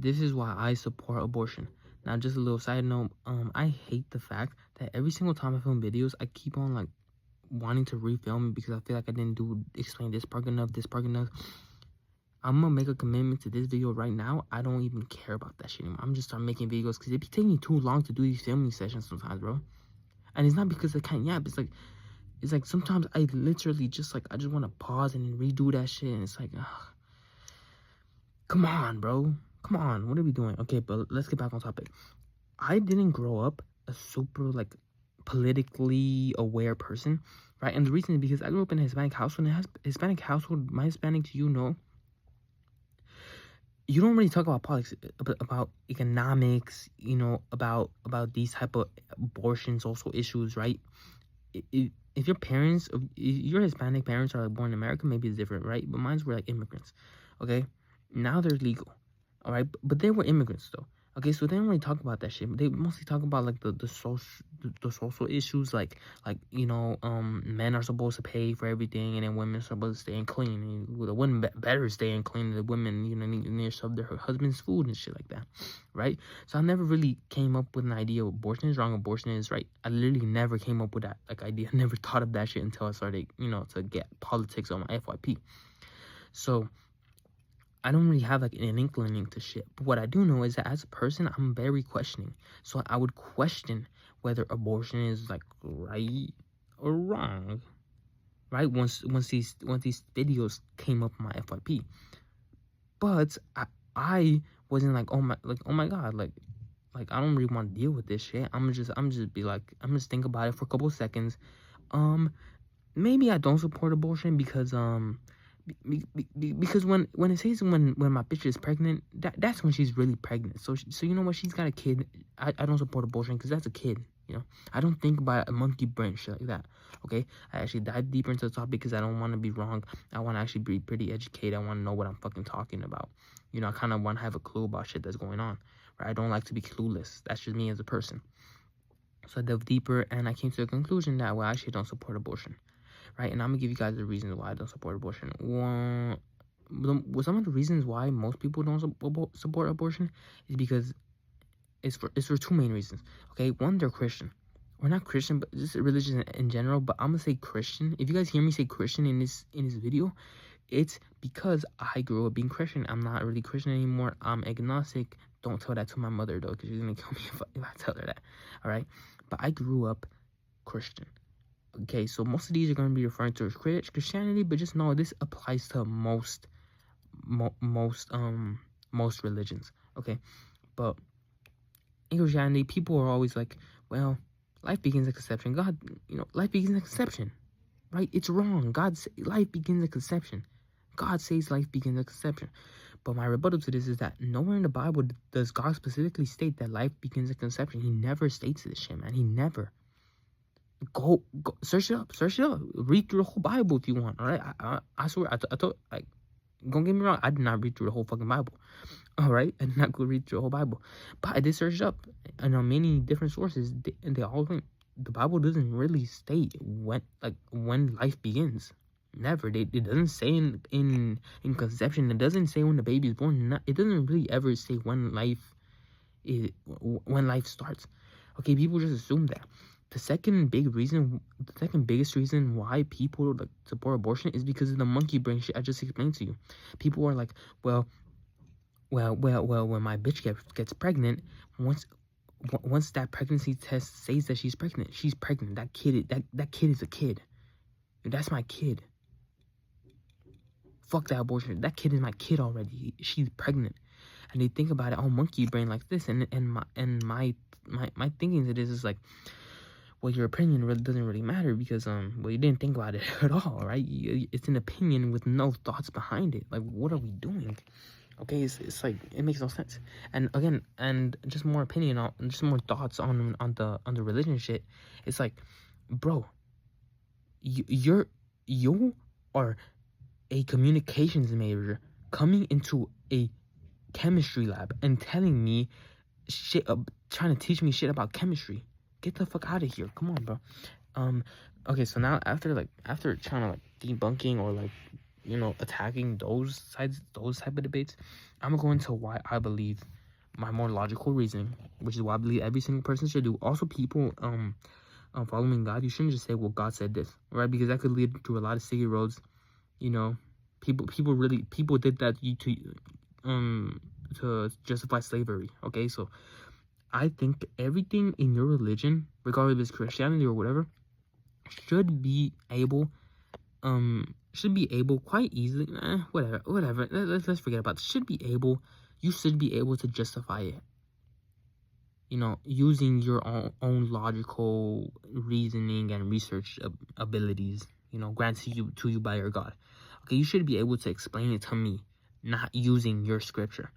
This is why I support abortion. Now, just a little side note, I hate the fact that every single time I film videos, I keep on like wanting to refilm it because I feel like I didn't explain this part enough, I'm gonna make a commitment to this video right now. I don't even care about that shit anymore. I'm just start making videos because it be taking me too long to do these filming sessions sometimes, bro. And it's not because I can't yap. It's like sometimes I literally just like I just want to pause and then redo that shit, and it's like, ugh, come on, bro. Come on, what are we doing? Okay, but let's get back on topic. I didn't grow up a super like politically aware person, right? And the reason is because I grew up in a Hispanic household. And Hispanic household, my Hispanics, you don't really talk about politics, about economics, about these type of abortion, social issues, right? If your parents, if your Hispanic parents are like born in America, maybe it's different, right? But mine's were like immigrants, okay? Now they're legal, all right? But they were immigrants though. Okay, so they don't really talk about that shit. They mostly talk about like the social issues, like men are supposed to pay for everything, and then women are supposed to stay in clean. And the women better stay in clean. The women, need to serve their husband's food and shit like that, right? So I never really came up with an idea of abortion is wrong, abortion is right. I literally never came up with that like idea. I never thought of that shit until I started, to get politics on my FYP. So I don't really have like an inkling to shit. But what I do know is that as a person, I'm very questioning. So I would question whether abortion is like right or wrong. Right? Once these videos came up on my FYP. But I wasn't like, oh my god, like I don't really want to deal with this shit. I'm just be like, I'm just think about it for a couple of seconds. Maybe I don't support abortion because because when it says when my bitch is pregnant, that's when she's really pregnant. So you know what, she's got a kid. I don't support abortion because that's a kid. I don't think about a monkey brain shit like that. Okay, I actually dive deeper into the topic because I don't want to be wrong. I want to actually be pretty educated. I want to know what I'm fucking talking about. I kind of want to have a clue about shit that's going on. Right? I don't like to be clueless. That's just me as a person. So I dove deeper and I came to the conclusion that I actually don't support abortion. Right? And I'm gonna give you guys the reasons why I don't support abortion. Some of the reasons why most people don't support abortion is because it's for two main reasons. Okay, one, they're Christian. Or not Christian, but just religion in general. But I'm gonna say Christian. If you guys hear me say Christian in this video, it's because I grew up being Christian. I'm not really Christian anymore. I'm agnostic. Don't tell that to my mother though, because she's gonna kill me if I tell her that. All right, but I grew up Christian. Okay, so most of these are going to be referring to as Christianity, but just know this applies to most religions. Okay, but in Christianity, people are always like, well, life begins at conception. God, life begins at conception, right? It's wrong. Life begins at conception. God says life begins at conception. But my rebuttal to this is that nowhere in the Bible does God specifically state that life begins at conception. He never states this shit, man. He never. Go search it up, read through the whole Bible if you want. All right, I swear, I thought, like, don't get me wrong, I did not read through the whole fucking Bible. All right, I did not go read through the whole Bible, but I did search it up, and on many different sources, and they all think the Bible doesn't really state when life begins. Never. It doesn't say in conception. It doesn't say when the baby is born. It doesn't really ever say when life starts. Okay, people just assume that. The second biggest reason why people like support abortion is because of the monkey brain shit I just explained to you. People are like, well, when my bitch gets pregnant, once that pregnancy test says that she's pregnant, That kid is a kid. That's my kid. Fuck that abortion. That kid is my kid already. She's pregnant. And they think about it, monkey brain like this, and my thinking to this is like, well, your opinion really doesn't really matter because you didn't think about it at all, right? It's an opinion with no thoughts behind it. Like, what are we doing? Okay, it's like, it makes no sense. And again, and just more opinion on, just more thoughts on the religion shit. It's like, bro, you are a communications major coming into a chemistry lab and telling me shit, trying to teach me shit about chemistry. Get the fuck out of here. Come on, bro. Okay, so now after trying to like debunking or like attacking those type of debates, I'm gonna go into why I believe my more logical reasoning, which is why I believe every single person should do. Also, people following God, you shouldn't just say, well, God said this, right? Because that could lead to a lot of sticky roads. People did that to justify slavery. Okay, so I think everything in your religion, regardless if it's Christianity or whatever, should be able quite easily, whatever. Let's forget about it. You should be able to justify it. Using your own logical reasoning and research abilities, granted to you by your God. Okay, you should be able to explain it to me, not using your scripture,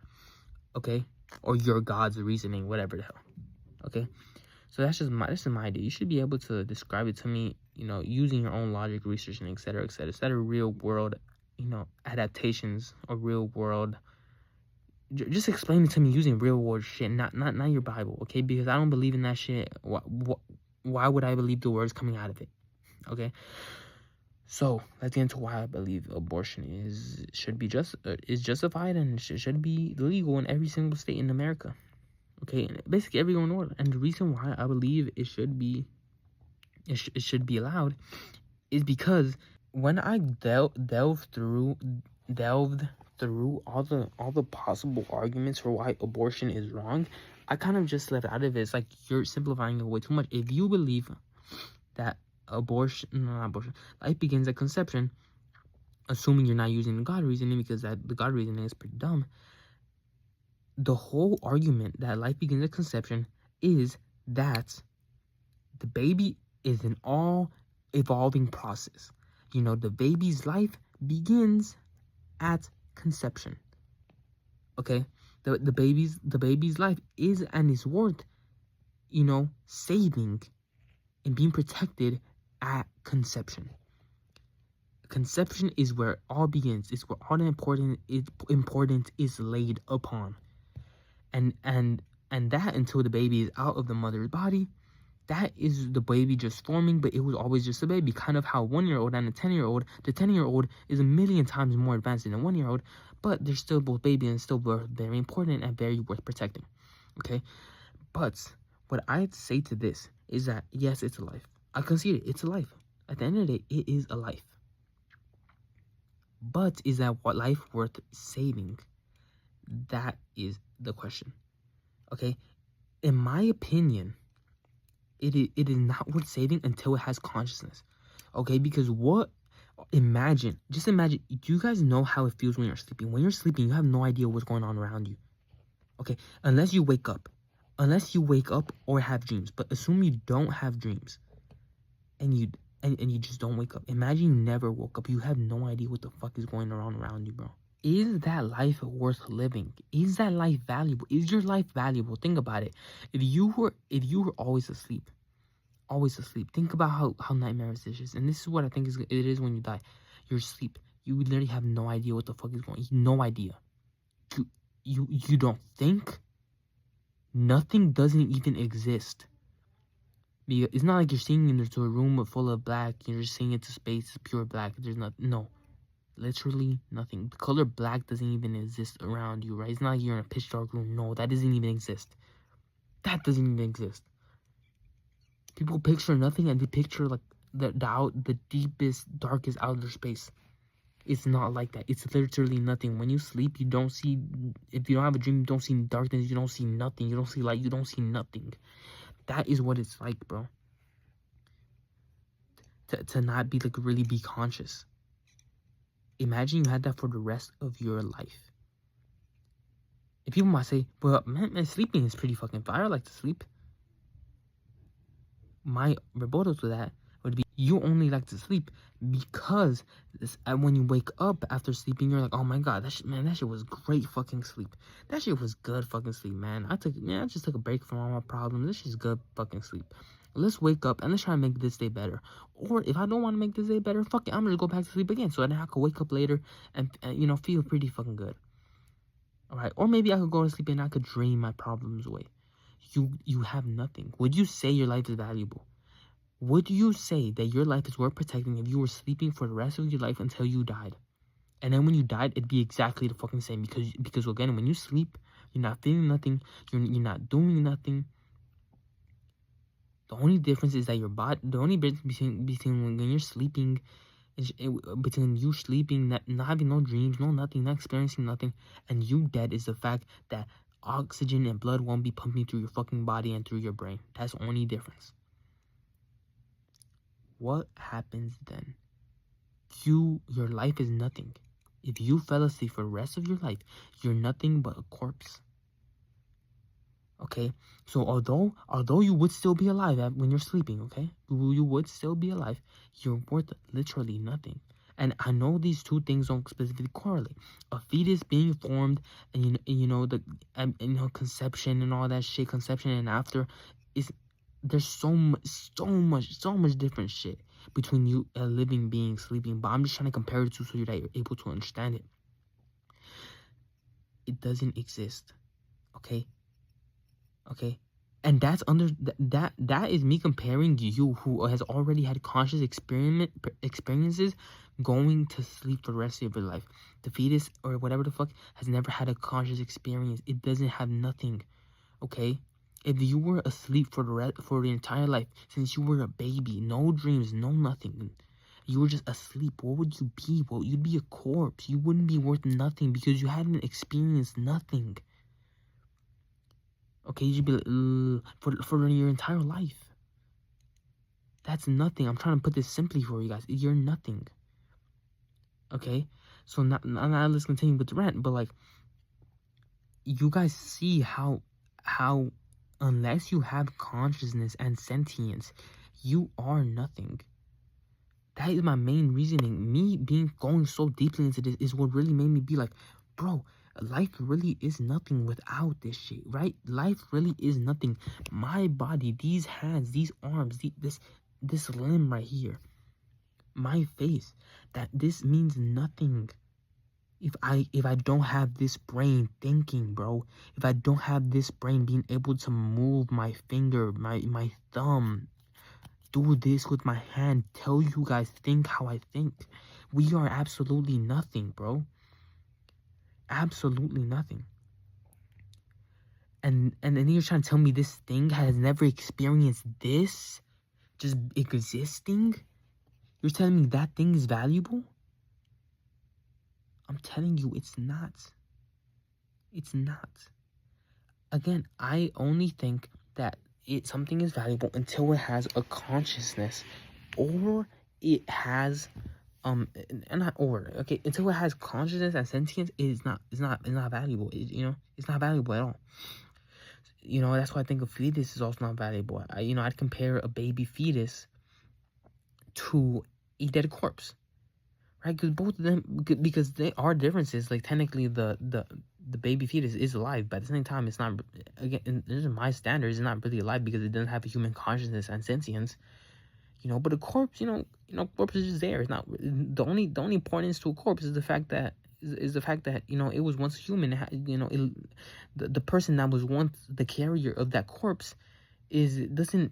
okay, or your God's reasoning, whatever the hell. Okay, so that's just my idea. You should be able to describe it to me, using your own logic, research, and etc. Instead of real world, adaptations or real world. Just explain it to me using real world shit, not your Bible, okay? Because I don't believe in that shit. Why would I believe the words coming out of it? Okay. So let's get into why I believe abortion is justified and should be legal in every single state in America. Okay, basically everywhere in the world. And the reason why I believe it should be allowed is because when I delved through all the possible arguments for why abortion is wrong, I kind of just left out of it. It's like you're simplifying it way too much. If you believe that life begins at conception, assuming you're not using the God reasoning, because the God reasoning is pretty dumb, the whole argument that life begins at conception is that the baby is an all evolving process. The baby's life begins at conception. Okay, the baby's life is and is worth saving and being protected at conception. Conception is where it all begins. It's where all the importance is laid upon, and that until the baby is out of the mother's body, that is the baby just forming, but it was always just a baby. Kind of how 1-year-old and a 10-year-old, the 10-year-old is a million times more advanced than a 1-year-old, but they're still both baby and still very important and very worth protecting. Okay, but what I'd say to this is that yes, it's a life. I concede it. It's a life. At the end of the day, it is a life. But is that what life worth saving? That is the question. Okay, in my opinion, it is not worth saving until it has consciousness. Okay, because just imagine, do you guys know how it feels when you're sleeping? When you're sleeping, you have no idea what's going on around you. Okay, unless you wake up or have dreams. But assume you don't have dreams and you just don't wake up. Imagine you never woke up. You have no idea what the fuck is going on around you, bro. Is that life worth living? Is that life valuable? Is your life valuable? Think about it. If you were always asleep, think about how nightmarish this is. And this is what I think it is when you die. You're asleep. You literally have no idea what the fuck is going on. No idea. You don't think. Nothing doesn't even exist. Because it's not like you're seeing into a room full of black. You're just seeing into space. It's pure black. There's no. Literally nothing. The color black doesn't even exist around you, right? It's not like you're in a pitch dark room. No, that doesn't even exist. That doesn't even exist. People picture nothing and they picture like the deepest, darkest outer space. It's not like that. It's literally nothing. When you sleep, you don't see. If you don't have a dream, you don't see darkness. You don't see nothing. You don't see light. You don't see nothing. That is what it's like, bro. To not be like really be conscious. Imagine you had that for the rest of your life. If people might say, well, man, sleeping is pretty fucking fire. I like to sleep. My rebuttal to that would be, you only like to sleep because when you wake up after sleeping, you're like, oh my god, that shit was great fucking sleep. That shit was good fucking sleep, man. I just took a break from all my problems. This shit's good fucking sleep. Let's wake up and let's try to make this day better. Or if I don't want to make this day better, fuck it, I'm gonna go back to sleep again. So then I could wake up later and feel pretty fucking good. Alright, or maybe I could go to sleep and I could drain my problems away. You have nothing. Would you say your life is valuable? Would you say that your life is worth protecting if you were sleeping for the rest of your life until you died? And then when you died, it'd be exactly the fucking same, because again, when you sleep, you're not feeling nothing, you're not doing nothing. The only difference is that your body, the only difference between when you're sleeping, between you sleeping, not having no dreams, no nothing, not experiencing nothing, and you dead, is the fact that oxygen and blood won't be pumping through your fucking body and through your brain. That's the only difference. What happens then? Your life is nothing. If you fell asleep for the rest of your life, you're nothing but a corpse. Okay, so although you would still be alive when you're sleeping, okay, you would still be alive, you're worth literally nothing. And I know these two things don't specifically correlate. A fetus being formed, and conception and all that shit, conception and after, there's so much different shit between you, a living being, sleeping. But I'm just trying to compare it to so that you're able to understand it. It doesn't exist, okay? Okay, and that's that is me comparing you, who has already had conscious experiences, going to sleep for the rest of your life. The fetus, or whatever the fuck, has never had a conscious experience. It doesn't have nothing. Okay, if you were asleep for the entire life, since you were a baby, no dreams, no nothing, you were just asleep, what would you be? Well, you'd be a corpse. You wouldn't be worth nothing because you hadn't experienced nothing. Okay, you should be like, for your entire life. That's nothing. I'm trying to put this simply for you guys. You're nothing. Okay, so now let's continue with the rant. But like, you guys see how unless you have consciousness and sentience, you are nothing. That is my main reasoning. Me going so deeply into this is what really made me be like, bro, life really is nothing without this shit, right? Life really is nothing. My body, these hands, these arms, this limb right here, my face, that this means nothing if I don't have this brain thinking, bro. If I don't have this brain being able to move my finger, my thumb, do this with my hand, tell you guys, think how I think. We are absolutely nothing, bro. Absolutely nothing. And then you're trying to tell me this thing has never experienced this, just existing? You're telling me that thing is valuable? I'm telling you, it's not. It's not. Again, I only think that something is valuable until it has a consciousness, or it has until it has consciousness and sentience. It's not valuable. It's not valuable at all. That's why I think a fetus is also not valuable. I'd compare a baby fetus to a dead corpse, right? Because both of them, because they are differences. Like, technically, the baby fetus is alive, but at the same time, it's not. Again, this is my standards. It's not really alive because it doesn't have a human consciousness and sentience. But a corpse, corpse is just there. It's not the only importance to a corpse is the fact that it was once human. The person that was once the carrier of that corpse doesn't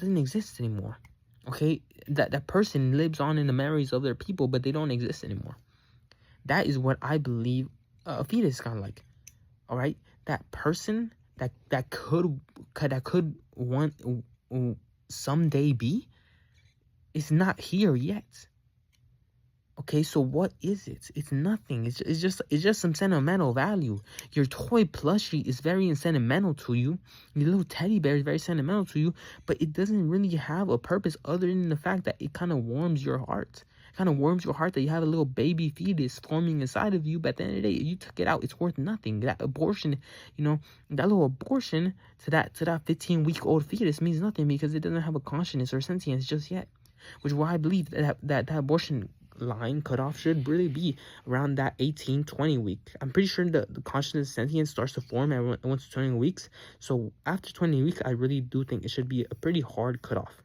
exist anymore. Okay, that person lives on in the memories of their people, but they don't exist anymore. That is what I believe a fetus is kind of like. All right, that person that could want someday be, is not here yet. Okay, so what is it? It's nothing. It's just some sentimental value. Your toy plushie is very sentimental to you. Your little teddy bear is very sentimental to you, but it doesn't really have a purpose other than the fact that it kind of warms your heart. It kind of warms your heart that you have a little baby fetus forming inside of you, but at the end of the day, you took it out. It's worth nothing. That abortion, that little abortion to that 15-week-old fetus means nothing because it doesn't have a consciousness or sentience just yet. Which is why I believe that abortion line cutoff should really be around that 18-20 week. I'm pretty sure the consciousness sentience starts to form at once 20 weeks. So after 20 weeks, I really do think it should be a pretty hard cutoff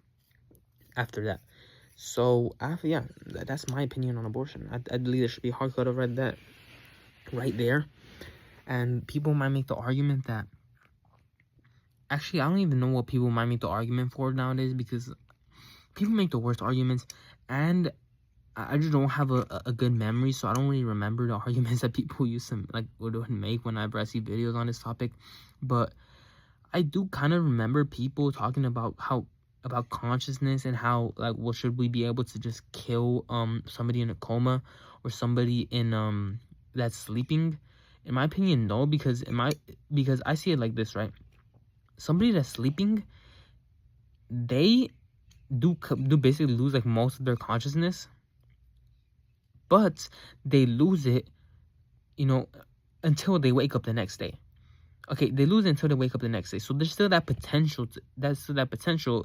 after that. So that's my opinion on abortion. I believe there should be a hard cutoff right there. And people might make the argument that, actually, I don't even know what people might make the argument for nowadays, because people make the worst arguments, and I just don't have a good memory, so I don't really remember the arguments that people used to like would make whenever I see videos on this topic. But I do kind of remember people talking about about consciousness and how, like, well, should we be able to just kill somebody in a coma or somebody in that's sleeping? In my opinion, no, because I see it like this, right? Somebody that's sleeping, they do basically lose like most of their consciousness, but they lose it, you know, until they wake up the next day. Okay, they lose it until they wake up the next day. So there's still that potential.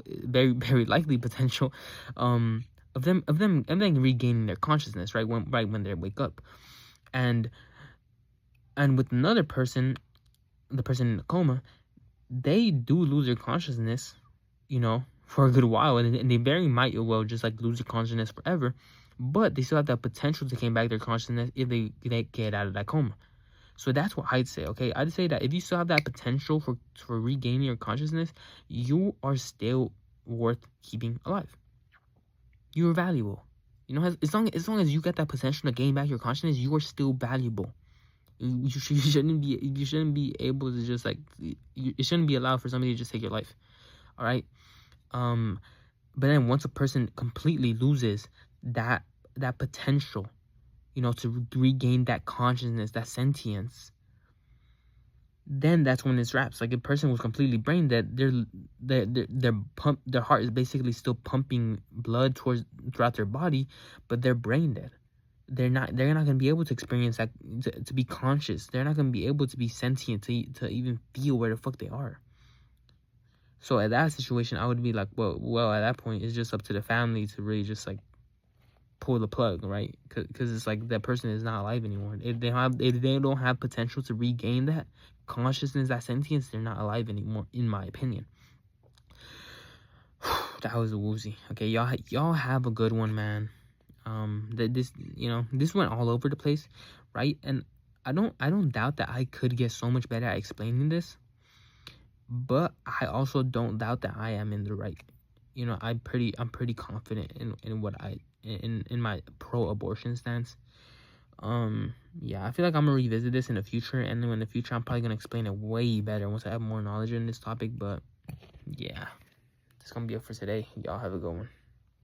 Very very likely potential, of them regaining their consciousness right when they wake up, and with another person, the person in the coma, they do lose their consciousness, you know, for a good while, and they very might well just like lose their consciousness forever, but they still have that potential to gain back their consciousness if they get out of that coma. So that's what I'd say, okay? I'd say that if you still have that potential for regaining your consciousness, you are still worth keeping alive. You're valuable. You know, as long as you get that potential to gain back your consciousness, you are still valuable. You shouldn't be able to just like, it shouldn't be allowed for somebody to just take your life. All right? But then once a person completely loses that potential, you know, to regain that consciousness, that sentience, then that's when it's wraps. Like, a person was completely brain dead, their heart is basically still pumping blood throughout their body, but they're brain dead. They're not gonna be able to experience that, to be conscious. They're not gonna be able to be sentient, to even feel where the fuck they are. So at that situation, I would be like, well, at that point, it's just up to the family to really just like pull the plug, right? Because it's like that person is not alive anymore. If they don't have potential to regain that consciousness, that sentience, they're not alive anymore, in my opinion. That was a woozy. Okay, y'all have a good one, man. This went all over the place, right? And I don't doubt that I could get so much better at explaining this, but I also don't doubt that I am in the right. You know, I'm pretty confident in what in my pro-abortion stance. Yeah, I feel like I'm gonna revisit this in the future, and then in the future I'm probably gonna explain it way better once I have more knowledge in this topic. But yeah, that's gonna be it for today. Y'all have a good one.